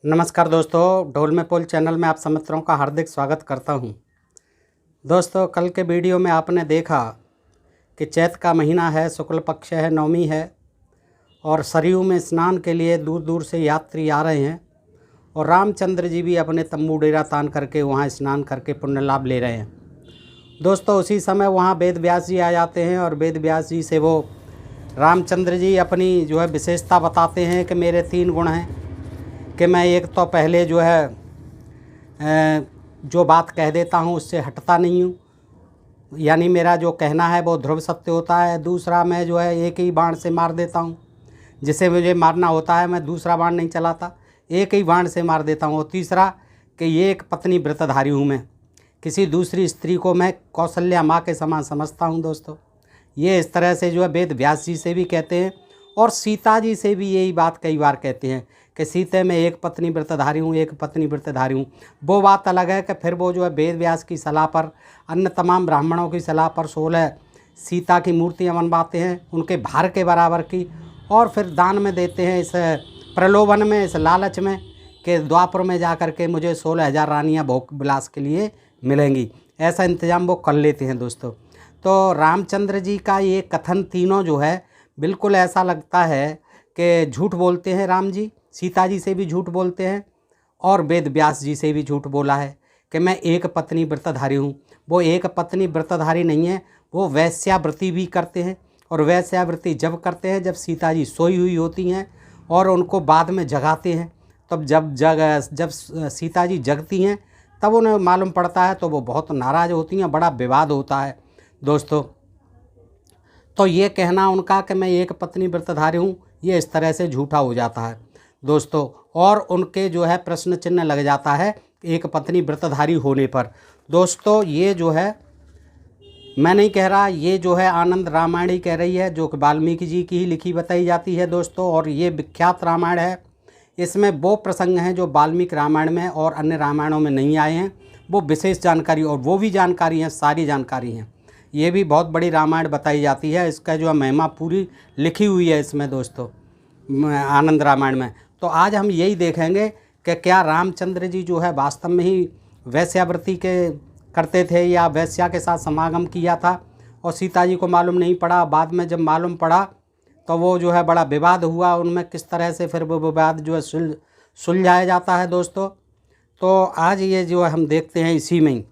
नमस्कार दोस्तों, ढोल में पोल चैनल में आप सब मित्रों का हार्दिक स्वागत करता हूं। दोस्तों, कल के वीडियो में आपने देखा कि चैत का महीना है, शुक्ल पक्ष है, नवमी है और सरयू में स्नान के लिए दूर दूर से यात्री आ रहे हैं और रामचंद्र जी भी अपने तंबू डेरा तान करके वहां स्नान करके पुण्य लाभ ले रहे हैं। दोस्तों, उसी समय वहां वेद व्यास जी आ जाते हैं और वेद व्यास जी से वो रामचंद्र जी अपनी जो है विशेषता बताते हैं कि मेरे 3 गुण हैं कि मैं एक तो पहले जो है जो बात कह देता हूँ उससे हटता नहीं हूँ, यानी मेरा जो कहना है वो ध्रुव सत्य होता है। दूसरा, मैं जो है एक ही बाण से मार देता हूँ, जिसे मुझे मारना होता है मैं दूसरा बाण नहीं चलाता, एक ही बाण से मार देता हूँ। और तीसरा कि ये एक पत्नी व्रतधारी हूँ, मैं किसी दूसरी स्त्री को मैं कौशल्या माँ के समान समझता हूँ। दोस्तों, ये इस तरह से जो है वेद व्यास जी से भी कहते हैं और सीता जी से भी यही बात कई बार कहते हैं कि सीते में एक पत्नी व्रतधारी हूँ, एक पत्नी व्रतधारी हूँ। वो बात अलग है कि फिर वो जो है वेद व्यास की सलाह पर, अन्य तमाम ब्राह्मणों की सलाह पर 16 सीता की मूर्तियाँ बनवाते हैं उनके भार के बराबर की, और फिर दान में देते हैं इस प्रलोभन में, इस लालच में कि द्वापर में जा कर के मुझे 16,000 रानियाँ भोग विलास के लिए मिलेंगी। ऐसा इंतज़ाम वो कर लेते हैं। दोस्तों, तो रामचंद्र जी का ये कथन तीनों जो है बिल्कुल ऐसा लगता है कि झूठ बोलते हैं। राम जी सीता जी से भी झूठ बोलते हैं और वेद व्यास जी से भी झूठ बोला है कि मैं एक पत्नी व्रतधारी हूँ। वो एक पत्नी व्रतधारी नहीं है, वो वैश्यावृत्ति भी करते हैं। और वैश्यावृत्ति जब करते हैं जब सीता जी सोई हुई होती हैं और उनको बाद में जगाते हैं, तब जब सीता जी जगती हैं तब उन्हें मालूम पड़ता है तो वो बहुत नाराज़ होती हैं, बड़ा विवाद होता है। दोस्तों, तो ये कहना उनका कि मैं एक पत्नी व्रतधारी हूँ, ये इस तरह से झूठा हो जाता है। दोस्तों, और उनके जो है प्रश्न चिन्ह लग जाता है एक पत्नी व्रतधारी होने पर। दोस्तों, ये जो है मैं नहीं कह रहा, ये जो है आनंद रामायण ही कह रही है, जो कि वाल्मीकि जी की ही लिखी बताई जाती है। दोस्तों, और ये विख्यात रामायण है। इसमें वो प्रसंग हैं जो वाल्मीकि रामायण में और अन्य रामायणों में नहीं आए हैं, वो विशेष जानकारी, और वो भी जानकारी हैं, सारी जानकारी हैं। ये भी बहुत बड़ी रामायण बताई जाती है, इसका जो महिमा पूरी लिखी हुई है इसमें दोस्तों, आनंद रामायण में। तो आज हम यही देखेंगे कि क्या रामचंद्र जी जो है वास्तव में ही वैश्यावृत्ति के करते थे या वैश्या के साथ समागम किया था और सीता जी को मालूम नहीं पड़ा। बाद में जब मालूम पड़ा तो वो जो है बड़ा विवाद हुआ उनमें, किस तरह से फिर वो विवाद जो है सुलझाया जाता है। दोस्तों, तो आज ये जो है हम देखते हैं इसी में ही,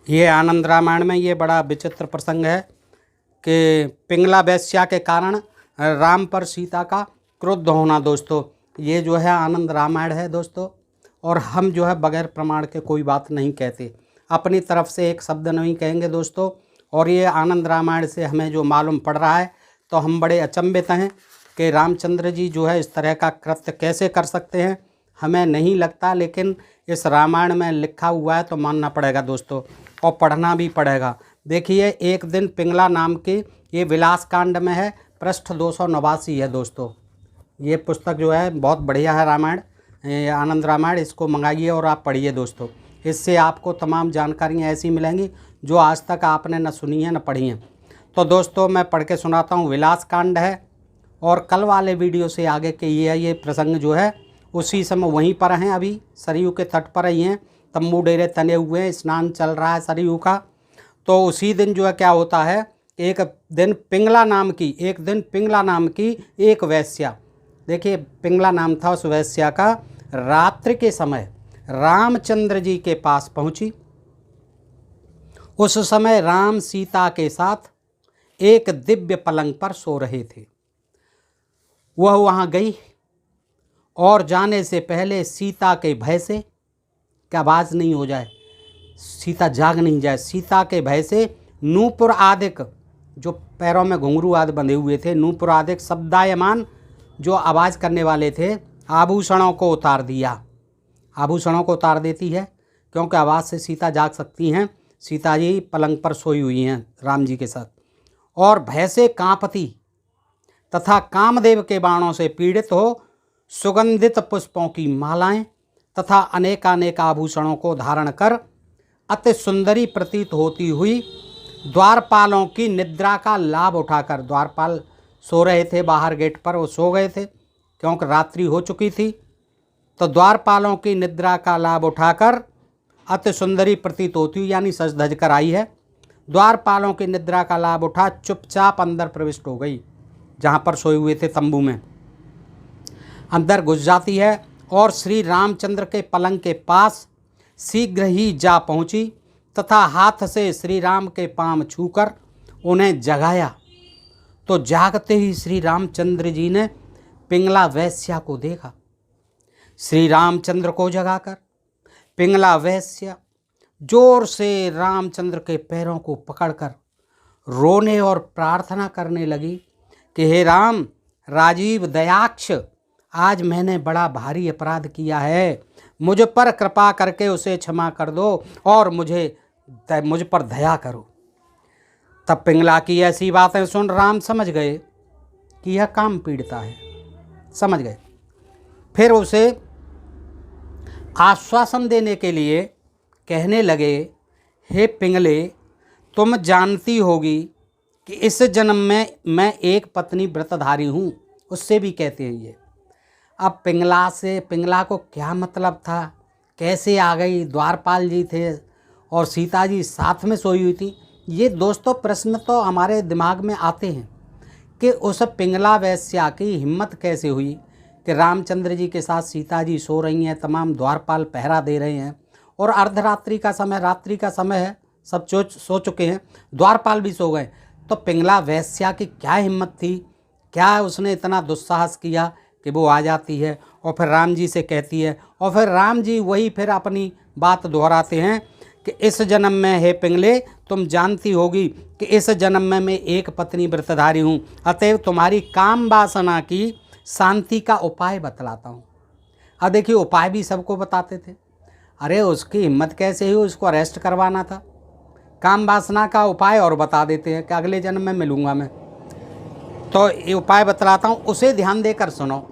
ये आनंद रामायण में ये बड़ा विचित्र प्रसंग है कि पिंगला वैश्या के कारण राम पर सीता का क्रोध होना। दोस्तों, ये जो है आनंद रामायण है दोस्तों, और हम जो है बगैर प्रमाण के कोई बात नहीं कहते, अपनी तरफ से एक शब्द नहीं कहेंगे दोस्तों। और ये आनंद रामायण से हमें जो मालूम पड़ रहा है तो हम बड़े अचंभित हैं कि रामचंद्र जी जो है इस तरह का कृत्य कैसे कर सकते हैं, हमें नहीं लगता, लेकिन इस रामायण में लिखा हुआ है तो मानना पड़ेगा दोस्तों, और पढ़ना भी पड़ेगा। देखिए, एक दिन पिंगला नाम की, ये विलास कांड में है, पृष्ठ 289 है दोस्तों। ये पुस्तक जो है बहुत बढ़िया है, रामायण, आनंद रामायण, इसको मंगाइए और आप पढ़िए दोस्तों। इससे आपको तमाम जानकारियाँ ऐसी मिलेंगी जो आज तक आपने न सुनी है न पढ़ी हैं। तो दोस्तों, मैं पढ़ के सुनाता हूँ। विलास कांड है और कल वाले वीडियो से आगे के ये प्रसंग जो है उसी समय वहीं पर हैं, अभी सरयू के तट पर ही हैं, तंबू डेरे तने हुए हैं, स्नान चल रहा है सरयू का। तो उसी दिन जो है क्या होता है, एक दिन पिंगला नाम की एक वैश्या, देखिए पिंगला नाम था उस वैश्या का, रात्रि के समय रामचंद्र जी के पास पहुंची। उस समय राम सीता के साथ एक दिव्य पलंग पर सो रहे थे। वह वहां गई और जाने से पहले सीता के भय से, क्या आवाज़ नहीं हो जाए, सीता जाग नहीं जाए, सीता के भय से नूपुर आदिक, जो पैरों में घुंघरू आदि बंधे हुए थे, नूपुर आदिक शब्दायमान जो आवाज़ करने वाले थे, आभूषणों को उतार दिया। आभूषणों को उतार देती है क्योंकि आवाज़ से सीता जाग सकती हैं। सीता जी पलंग पर सोई हुई हैं राम जी के साथ, और भय से कांपती तथा कामदेव के बाणों से पीड़ित हो सुगंधित पुष्पों की मालाएं तथा अनेकानेक आभूषणों को धारण कर अति सुंदरी प्रतीत होती हुई द्वारपालों की निद्रा का लाभ उठाकर, द्वारपाल सो रहे थे बाहर गेट पर, वो सो गए थे क्योंकि रात्रि हो चुकी थी, तो द्वारपालों की निद्रा का लाभ उठाकर अति सुंदरी प्रतीत होती हुई, यानी सज धज कर आई है। द्वारपालों की निद्रा का लाभ उठा चुपचाप अंदर प्रविष्ट हो गई, जहाँ पर सोए हुए थे तंबू में अंदर घुस जाती है और श्री रामचंद्र के पलंग के पास शीघ्र ही जा पहुँची तथा हाथ से श्री राम के पांव छूकर उन्हें जगाया। तो जागते ही श्री रामचंद्र जी ने पिंगला वैश्या को देखा। श्री रामचंद्र को जगाकर पिंगला वैश्या जोर से रामचंद्र के पैरों को पकड़कर रोने और प्रार्थना करने लगी कि हे राम, राजीव दयाक्ष, आज मैंने बड़ा भारी अपराध किया है, मुझ पर कृपा करके उसे क्षमा कर दो और मुझ पर दया करो। तब पिंगला की ऐसी बातें सुन राम समझ गए कि यह काम पीड़िता है, समझ गए। फिर उसे आश्वासन देने के लिए कहने लगे, हे पिंगले, तुम जानती होगी कि इस जन्म में मैं एक पत्नी व्रतधारी हूँ। उससे भी कहते हैं ये। अब पिंगला को क्या मतलब था, कैसे आ गई, द्वारपाल जी थे और सीता जी साथ में सोई हुई थी। ये दोस्तों प्रश्न तो हमारे दिमाग में आते हैं कि उस पिंगला वैश्या की हिम्मत कैसे हुई कि रामचंद्र जी के साथ सीता जी सो रही हैं, तमाम द्वारपाल पहरा दे रहे हैं और अर्धरात्रि का समय, रात्रि का समय है, सब सो चुके हैं, द्वारपाल भी सो गए। तो पिंगला वैश्या की क्या हिम्मत थी, क्या उसने इतना दुस्साहस किया कि वो आ जाती है और फिर राम जी से कहती है। और फिर राम जी वही फिर अपनी बात दोहराते हैं कि इस जन्म में, हे पिंगले, तुम जानती होगी कि इस जन्म में मैं एक पत्नी व्रतधारी हूँ, अतएव तुम्हारी काम वासना की शांति का उपाय बतलाता हूँ। अब देखिए, उपाय भी सबको बताते थे। अरे उसकी हिम्मत कैसे हुई, उसको अरेस्ट करवाना था। काम वासना का उपाय और बता देते हैं कि अगले जन्म में मिलूँगा मैं। तो ये उपाय बतलाता हूँ, उसे ध्यान देकर सुनो।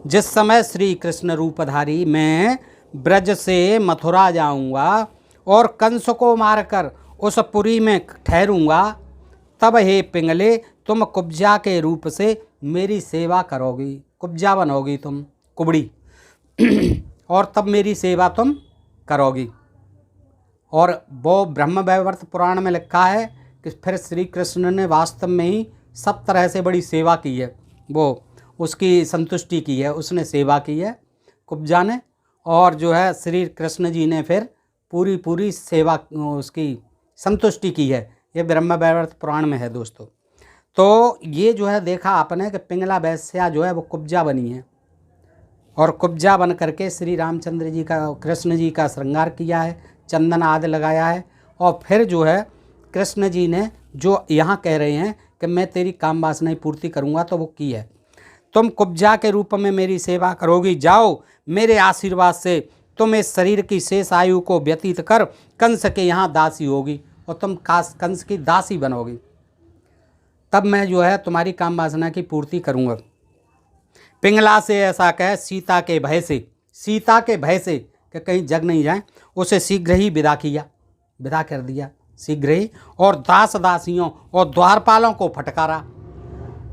जिस समय श्री कृष्ण रूपधारी मैं ब्रज से मथुरा जाऊँगा और कंस को मारकर उस पुरी में ठहरूंगा, तब हे पिंगले, तुम कुब्जा के रूप से मेरी सेवा करोगी। कुब्जा बनोगी तुम, कुबड़ी और तब मेरी सेवा तुम करोगी। और वो ब्रह्म वैवर्त पुराण में लिखा है कि फिर श्री कृष्ण ने वास्तव में ही सब तरह से बड़ी सेवा की है, वो उसकी संतुष्टि की है, उसने सेवा की है कुब्जा ने, और जो है श्री कृष्ण जी ने फिर पूरी सेवा उसकी संतुष्टि की है। ये ब्रह्म वैवर्त पुराण में है दोस्तों। तो ये जो है देखा आपने कि पिंगला वैश्या जो है वो कुब्जा बनी है और कुब्जा बन करके श्री रामचंद्र जी का, कृष्ण जी का श्रृंगार किया है, चंदन आदि लगाया है। और फिर जो है कृष्ण जी ने जो यहाँ कह रहे हैं कि मैं तेरी काम वासना पूर्ति करूँगा, तो वो की है। तुम कुब्जा के रूप में मेरी सेवा करोगी, जाओ मेरे आशीर्वाद से तुम इस शरीर की शेष आयु को व्यतीत कर कंस के यहाँ दासी होगी और तुम कंस की दासी बनोगी, तब मैं जो है तुम्हारी काम वासना की पूर्ति करूँगा। पिंगला से ऐसा कह सीता के भय से कि कहीं जग नहीं जाए, उसे शीघ्र ही विदा कर दिया शीघ्र ही, और दास दासियों और द्वारपालों को फटकारा।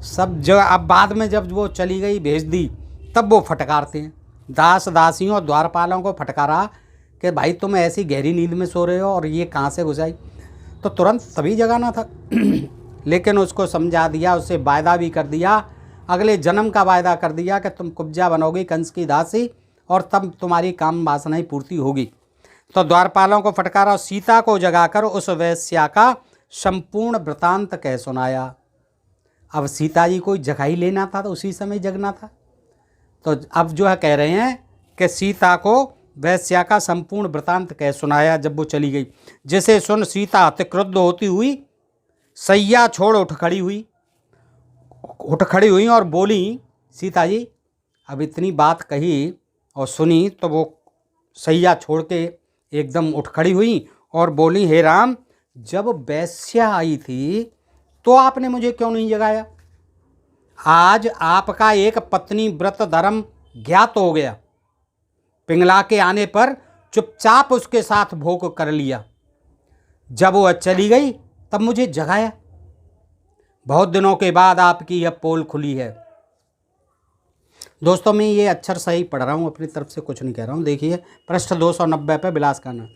सब जो अब बाद में जब वो चली गई, भेज दी, तब वो फटकारते हैं। दास दासियों और द्वारपालों को फटकारा कि भाई तुम ऐसी गहरी नींद में सो रहे हो और ये कहाँ से घुस आई। तो तुरंत तभी जगाना था लेकिन उसको समझा दिया, उससे वायदा भी कर दिया, अगले जन्म का वायदा कर दिया कि तुम कुब्जा बनोगी कंस की दासी और तब तुम्हारी काम वासनाएं पूर्ति होगी। तो द्वारपालों को फटकारा और सीता को जगाकर उस वैश्या का संपूर्ण वृतांत कह सुनाया। अब सीता जी को जगा ही लेना था, तो उसी समय जगना था। तो अब जो है कह रहे हैं कि सीता को वैश्या का संपूर्ण वृतांत कह सुनाया जब वो चली गई, जिसे सुन सीता अति क्रुद्ध होती हुई सैया छोड़ उठ खड़ी हुई और बोली, सीता जी अब इतनी बात कही और सुनी तो वो सैया छोड़ के एकदम उठ खड़ी हुई और बोली, हे राम, जब वैश्या आई थी तो आपने मुझे क्यों नहीं जगाया? आज आपका एक पत्नी व्रत धर्म ज्ञात हो गया, पिंगला के आने पर चुपचाप उसके साथ भोग कर लिया, जब वो चली गई तब मुझे जगाया। बहुत दिनों के बाद आपकी यह पोल खुली है। दोस्तों मैं ये अक्षर सही पढ़ रहा हूँ, अपनी तरफ से कुछ नहीं कह रहा हूँ। देखिए पृष्ठ 290 पे विलास करना।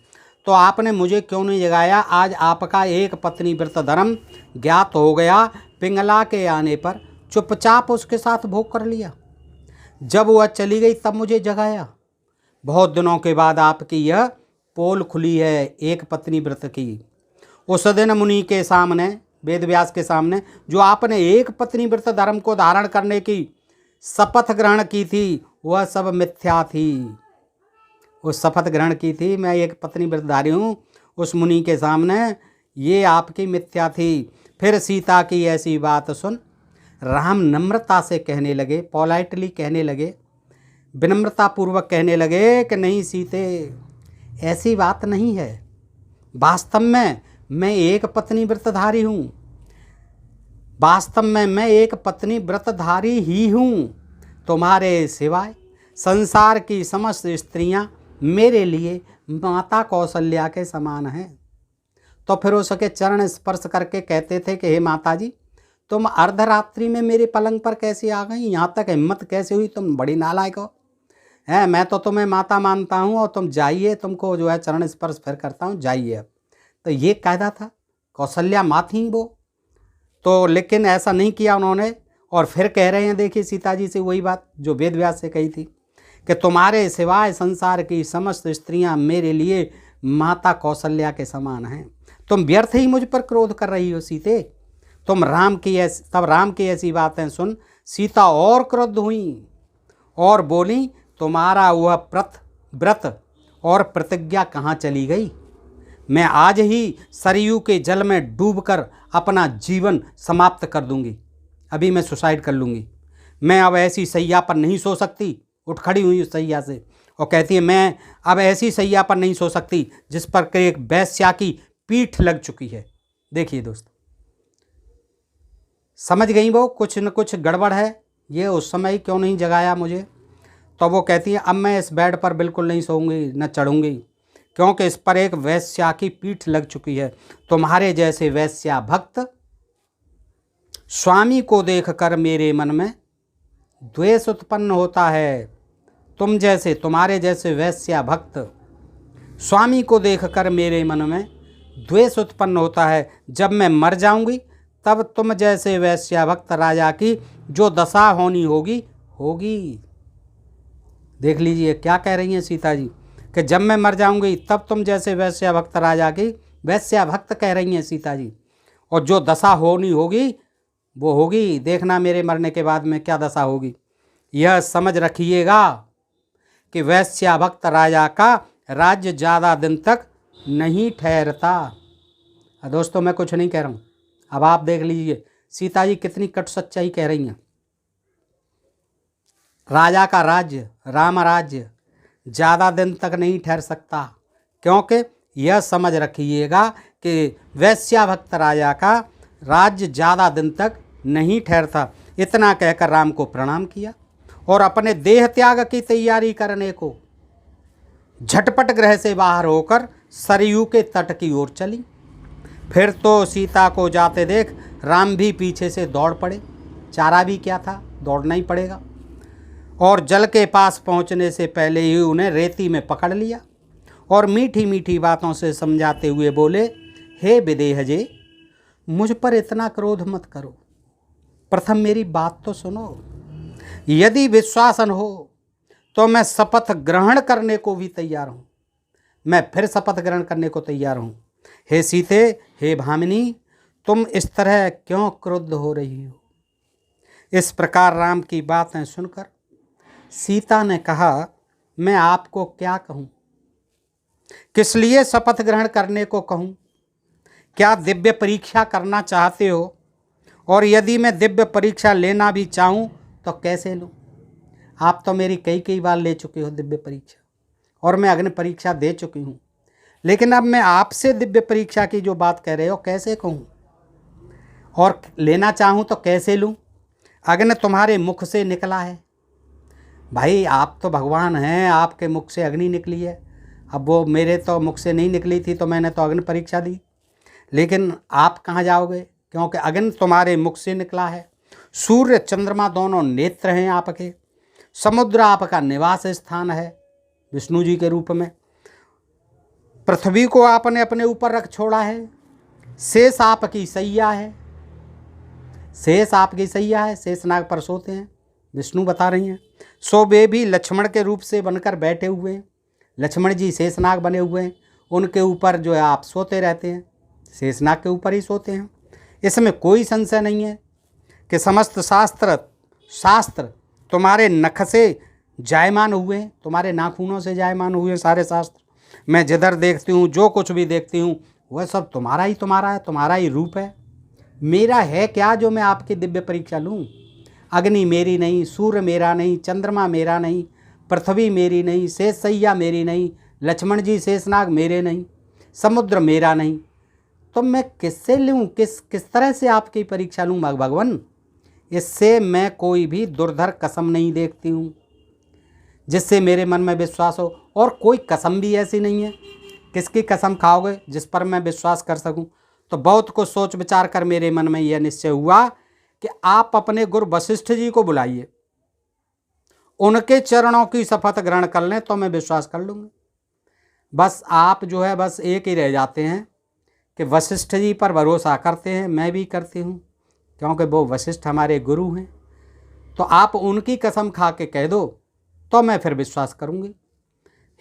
तो आपने मुझे क्यों नहीं जगाया, आज आपका एक पत्नी व्रत धर्म ज्ञात हो गया। पिंगला के आने पर चुपचाप उसके साथ भोग कर लिया। जब वह चली गई तब मुझे जगाया। बहुत दिनों के बाद आपकी यह पोल खुली है एक पत्नी व्रत की। उस दिन मुनि के सामने, वेद व्यास के सामने, जो आपने एक पत्नी व्रत धर्म को धारण करने की शपथ ग्रहण की थी वह सब मिथ्या थी। वो शपथ ग्रहण की थी मैं एक पत्नी व्रतधारी हूँ, उस मुनि के सामने ये आपकी मिथ्या थी। फिर सीता की ऐसी बात सुन राम नम्रता से कहने लगे, पोलाइटली कहने लगे, विनम्रता पूर्वक कहने लगे कि नहीं सीते, ऐसी बात नहीं है। वास्तव में मैं एक पत्नी व्रतधारी हूँ, वास्तव में मैं एक पत्नी व्रतधारी ही हूँ। तुम्हारे सिवाय संसार की समस्त स्त्रियाँ मेरे लिए माता कौशल्या के समान हैं। तो फिर उसके चरण स्पर्श करके कहते थे कि हे माता जी, तुम अर्धरात्रि में मेरे पलंग पर कैसे आ गई, यहाँ तक हिम्मत कैसे हुई, तुम बड़ी नालायक हो। हैं, मैं तो तुम्हें माता मानता हूँ और तुम जाइए, तुमको जो है चरण स्पर्श फिर करता हूँ, जाइए। तो ये कायदा था, कौशल्या माँ थी वो तो, लेकिन ऐसा नहीं किया उन्होंने। और फिर कह रहे हैं, देखिए सीता जी से वही बात जो वेद व्यास से कही थी कि तुम्हारे सिवाय संसार की समस्त स्त्रियां मेरे लिए माता कौशल्या के समान हैं। तुम व्यर्थ ही मुझ पर क्रोध कर रही हो सीते। तब राम की ऐसी बातें सुन सीता और क्रुद्ध हुई और बोली, तुम्हारा वह व्रत और प्रतिज्ञा कहाँ चली गई। मैं आज ही सरयू के जल में डूबकर अपना जीवन समाप्त कर दूंगी। अभी मैं सुसाइड कर लूँगी। मैं अब ऐसी सैया पर नहीं सो सकती। उठ खड़ी हुई उस सैया से और कहती है, मैं अब ऐसी सैया पर नहीं सो सकती जिस पर एक वेश्या की पीठ लग चुकी है। देखिए दोस्त, समझ गई वो कुछ न कुछ गड़बड़ है, ये उस समय क्यों नहीं जगाया मुझे। तो वो कहती है, अब मैं इस बेड पर बिल्कुल नहीं सोऊंगी न चढ़ूंगी, क्योंकि इस पर एक वेश्या की पीठ लग चुकी है। तुम्हारे जैसे वेश्या भक्त स्वामी को देखकर मेरे मन में द्वेष उत्पन्न होता है। तुम्हारे जैसे वेश्या भक्त स्वामी को देखकर मेरे मन में द्वेष उत्पन्न होता है। जब मैं मर जाऊंगी तब तुम जैसे वेश्या भक्त राजा की जो दशा होनी होगी। देख लीजिए क्या कह रही हैं सीता जी कि जब मैं मर जाऊंगी तब तुम जैसे वेश्या भक्त राजा की, वेश्या भक्त कह रही हैं सीता जी, और जो दशा होनी होगी वो होगी। देखना मेरे मरने के बाद में क्या दशा होगी। यह समझ रखिएगा कि वेश्या भक्त राजा का राज्य ज़्यादा दिन तक नहीं ठहरता। दोस्तों मैं कुछ नहीं कह रहा हूँ, अब आप देख लीजिए सीता जी कितनी कट सच्चाई कह रही हैं। राजा का राज्य, राम राज्य ज़्यादा दिन तक नहीं ठहर सकता, क्योंकि यह समझ रखिएगा कि वेश्या भक्त राजा का राज्य ज़्यादा दिन तक नहीं ठहरता। इतना कहकर राम को प्रणाम किया और अपने देह त्याग की तैयारी करने को झटपट गृह से बाहर होकर सरयू के तट की ओर चली। फिर तो सीता को जाते देख राम भी पीछे से दौड़ पड़े। चारा भी क्या था, दौड़ना ही पड़ेगा। और जल के पास पहुंचने से पहले ही उन्हें रेती में पकड़ लिया और मीठी मीठी बातों से समझाते हुए बोले, हे विदेहजे, मुझ पर इतना क्रोध मत करो, प्रथम मेरी बात तो सुनो। यदि विश्वास न हो तो मैं शपथ ग्रहण करने को भी तैयार हूँ। मैं फिर शपथ ग्रहण करने को तैयार हूँ। हे सीते, हे भामिनी, तुम इस तरह क्यों क्रुद्ध हो रही हो। इस प्रकार राम की बातें सुनकर सीता ने कहा, मैं आपको क्या कहूँ, किस लिए शपथ ग्रहण करने को कहूँ। क्या दिव्य परीक्षा करना चाहते हो, और यदि मैं दिव्य परीक्षा लेना भी चाहूँ तो कैसे लूँ। आप तो मेरी कई बार ले चुके हो दिव्य परीक्षा, और मैं अग्नि परीक्षा दे चुकी हूँ, लेकिन अब मैं आपसे दिव्य परीक्षा की जो बात कह रहे हो कैसे कहूँ, और लेना चाहूँ तो कैसे लूँ। अग्नि तुम्हारे मुख से निकला है भाई, आप तो भगवान हैं, आपके मुख से अग्नि निकली है। अब वो मेरे तो मुख से नहीं निकली थी तो मैंने तो अग्नि परीक्षा दी, लेकिन आप कहाँ जाओगे, क्योंकि अग्नि तुम्हारे मुख से निकला है। सूर्य चंद्रमा दोनों नेत्र हैं आपके, समुद्र आपका निवास स्थान है विष्णु जी के रूप में। पृथ्वी को आपने अपने ऊपर रख छोड़ा है। शेष आपकी सैया है, शेष आपकी सैया है, शेषनाग पर सोते हैं, विष्णु बता रही हैं। सो वे भी लक्ष्मण के रूप से बनकर बैठे हुए हैं। लक्ष्मण जी शेषनाग बने हुए हैं, उनके ऊपर जो है आप सोते रहते हैं, शेषनाग के ऊपर ही सोते हैं। इसमें कोई संशय नहीं है कि समस्त शास्त्र तुम्हारे नख से जायमान हुए हैं, तुम्हारे नाखूनों से जायमान हुए हैं सारे शास्त्र। मैं जिधर देखती हूँ, जो कुछ भी देखती हूँ, वह सब तुम्हारा ही है, तुम्हारा ही रूप है। मेरा है क्या जो मैं आपकी दिव्य परीक्षा लूँ? अग्नि मेरी नहीं, सूर्य मेरा नहीं, चंद्रमा मेरा नहीं, पृथ्वी मेरी नहीं, शेष सैया मेरी नहीं, लक्ष्मण जी शेषनाग मेरे नहीं, समुद्र मेरा नहीं, तो मैं किससे लूँ? किस तरह से आपकी परीक्षा लूँ भगवान? इससे मैं कोई भी दुर्धर कसम नहीं देखती हूँ जिससे मेरे मन में विश्वास हो, और कोई कसम भी ऐसी नहीं है। किसकी कसम खाओगे जिस पर मैं विश्वास कर सकूं? तो बहुत कुछ सोच विचार कर मेरे मन में यह निश्चय हुआ कि आप अपने गुरु वशिष्ठ जी को बुलाइए, उनके चरणों की शपथ ग्रहण कर लें तो मैं विश्वास कर लूँगी। बस आप जो है बस एक ही रह जाते हैं कि वशिष्ठ जी पर भरोसा करते हैं, मैं भी करती हूँ क्योंकि वो वशिष्ठ हमारे गुरु हैं। तो आप उनकी कसम खा के कह दो तो मैं फिर विश्वास करूँगी।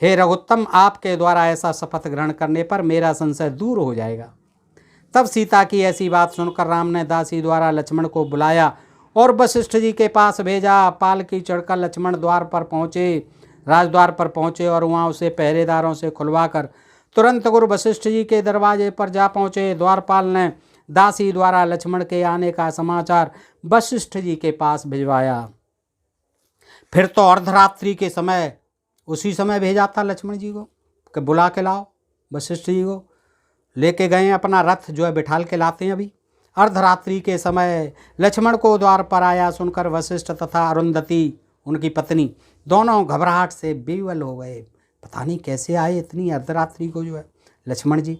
हे रघुत्तम, आपके द्वारा ऐसा शपथ ग्रहण करने पर मेरा संशय दूर हो जाएगा। तब सीता की ऐसी बात सुनकर राम ने दासी द्वारा लक्ष्मण को बुलाया और वशिष्ठ जी के पास भेजा। पालकी चढ़कर लक्ष्मण द्वार पर पहुँचे, राजद्वार पर पहुँचे और वहाँ उसे पहरेदारों से खुलवाकर तुरंत गुरु वशिष्ठ जी के दरवाजे पर जा पहुँचे। द्वारपाल ने दासी द्वारा लक्ष्मण के आने का समाचार वशिष्ठ जी के पास भिजवाया। फिर तो अर्धरात्रि के समय उसी समय भेजा था लक्ष्मण जी को कि बुला के लाओ। वशिष्ठ जी को लेके गए, अपना रथ जो है बिठाल के लाते हैं। अभी अर्धरात्रि के समय लक्ष्मण को द्वार पर आया सुनकर वशिष्ठ तथा अरुंधति उनकी पत्नी दोनों घबराहट से बेवल हो गए। पता नहीं कैसे आए इतनी अर्धरात्रि को जो है लक्ष्मण जी।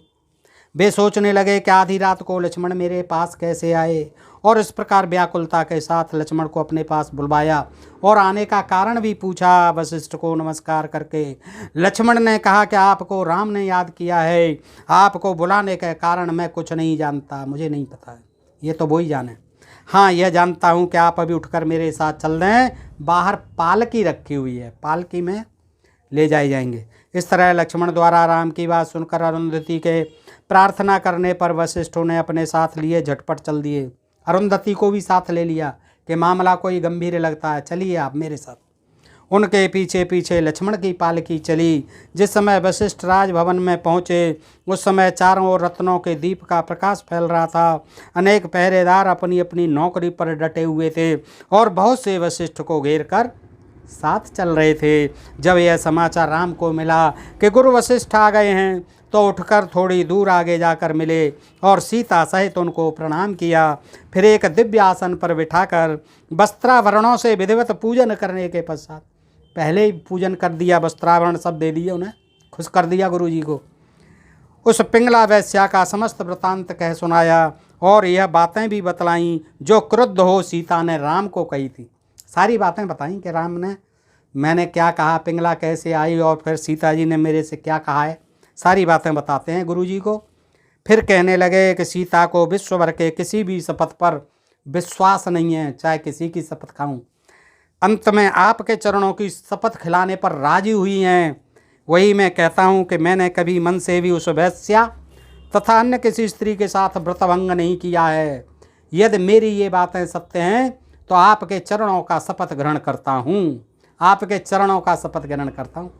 वे सोचने लगे कि आधी रात को लक्ष्मण मेरे पास कैसे आए, और इस प्रकार व्याकुलता के साथ लक्ष्मण को अपने पास बुलवाया और आने का कारण भी पूछा। वशिष्ठ को नमस्कार करके लक्ष्मण ने कहा कि आपको राम ने याद किया है, आपको बुलाने के कारण मैं कुछ नहीं जानता, मुझे नहीं पता है, ये तो वो ही जाने। हाँ, यह जानता हूँ कि आप अभी उठकर मेरे साथ चल दें, बाहर पालकी रखी हुई है, पालकी में ले जाए जाएंगे। इस तरह लक्ष्मण द्वारा राम की बात सुनकर अरुंधति के प्रार्थना करने पर वशिष्ठ ने अपने साथ लिए झटपट चल दिए। अरुंधति को भी साथ ले लिया कि मामला कोई गंभीर लगता है, चलिए आप मेरे साथ। उनके पीछे पीछे लक्ष्मण की पालकी चली। जिस समय वशिष्ठ राजभवन में पहुँचे उस समय चारों ओर रत्नों के दीप का प्रकाश फैल रहा था। अनेक पहरेदार अपनी अपनी नौकरी पर डटे हुए थे और बहुत से वशिष्ठ को घेर कर साथ चल रहे थे। जब यह समाचार राम को मिला कि गुरु वशिष्ठ आ गए हैं तो उठकर थोड़ी दूर आगे जाकर मिले और सीता सहित उनको प्रणाम किया। फिर एक दिव्य आसन पर बिठाकर वस्त्राभरणों से विधिवत पूजन करने के पश्चात, पहले ही पूजन कर दिया, वस्त्राभरण सब दे दिए, उन्हें खुश कर दिया गुरु जी को। उस पिंगला वैश्या का समस्त वृतांत कह सुनाया और यह बातें भी बतलाईं जो क्रुद्ध हो सीता ने राम को कही थी। सारी बातें बताईं कि राम ने, मैंने क्या कहा, पिंगला कैसे आई और फिर सीता जी ने मेरे से क्या कहा है, सारी बातें बताते हैं गुरु जी को। फिर कहने लगे कि सीता को विश्व भर के किसी भी शपथ पर विश्वास नहीं है, चाहे किसी की शपथ खाऊं। अंत में आपके चरणों की शपथ खिलाने पर राजी हुई हैं। वही मैं कहता हूं कि मैंने कभी मन से भी उस वैश्या तथा अन्य किसी स्त्री के साथ व्रतभंग नहीं किया है। यदि मेरी ये बातें सत्य हैं तो आपके चरणों का शपथ ग्रहण करता हूँ, आपके चरणों का शपथ ग्रहण करता हूँ।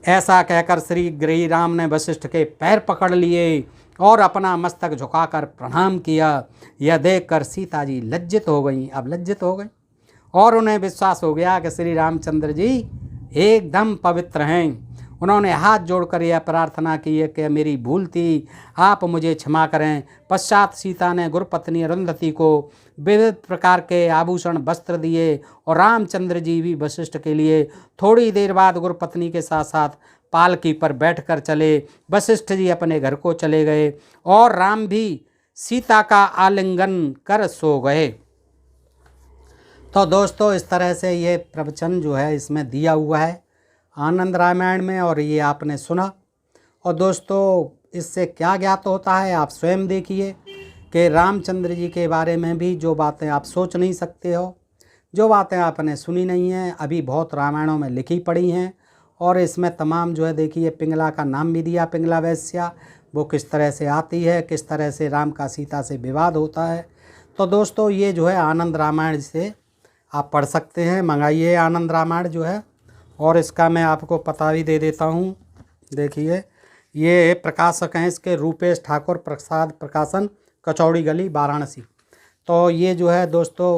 ऐसा कहकर श्री गृही राम ने वशिष्ठ के पैर पकड़ लिए और अपना मस्तक झुकाकर प्रणाम किया। यह देखकर सीता जी लज्जित हो गई, अब लज्जित हो गई और उन्हें विश्वास हो गया कि श्री रामचंद्र जी एकदम पवित्र हैं। उन्होंने हाथ जोड़कर यह प्रार्थना की है कि मेरी भूल थी, आप मुझे क्षमा करें। पश्चात सीता ने गुरुपत्नी अरुंधति को विविध प्रकार के आभूषण वस्त्र दिए और रामचंद्र जी भी वशिष्ठ के लिए थोड़ी देर बाद गुरुपत्नी के साथ साथ पालकी पर बैठकर चले। वशिष्ठ जी अपने घर को चले गए और राम भी सीता का आलिंगन कर सो गए। तो दोस्तों इस तरह से ये प्रवचन जो है इसमें दिया हुआ है आनंद रामायण में, और ये आपने सुना। और दोस्तों इससे क्या ज्ञात होता है आप स्वयं देखिए कि रामचंद्र जी के बारे में भी जो बातें आप सोच नहीं सकते हो, जो बातें आपने सुनी नहीं हैं, अभी बहुत रामायणों में लिखी पड़ी हैं। और इसमें तमाम जो है देखिए पिंगला का नाम भी दिया, पिंगला वेश्या वो किस तरह से आती है, किस तरह से राम का सीता से विवाद होता है। तो दोस्तों ये जो है आनंद रामायण से आप पढ़ सकते हैं, मंगाइए आनंद रामायण जो है। और इसका मैं आपको पता भी दे देता हूँ, देखिए ये प्रकाशक हैं इसके रूपेश ठाकुर प्रसाद प्रकाशन, कचौड़ी गली वाराणसी। तो ये जो है दोस्तों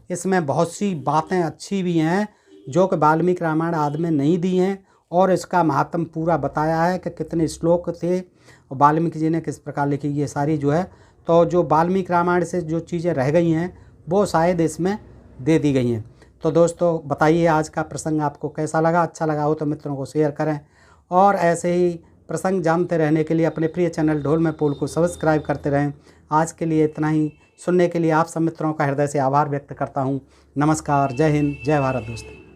इसमें बहुत सी बातें अच्छी भी हैं जो कि वाल्मीकि रामायण आदि में नहीं दी हैं, और इसका महात्म पूरा बताया है कि कितने श्लोक थे और वाल्मीकि जी ने किस प्रकार लिखी, ये सारी जो है। तो जो वाल्मीकि रामायण से जो चीज़ें रह गई हैं वो शायद इसमें दे दी गई हैं। तो दोस्तों बताइए आज का प्रसंग आपको कैसा लगा, अच्छा लगा हो तो मित्रों को शेयर करें, और ऐसे ही प्रसंग जानते रहने के लिए अपने प्रिय चैनल ढोल में पोल को सब्सक्राइब करते रहें। आज के लिए इतना ही, सुनने के लिए आप सब मित्रों का हृदय से आभार व्यक्त करता हूँ। नमस्कार, जय हिंद, जय भारत दोस्तों।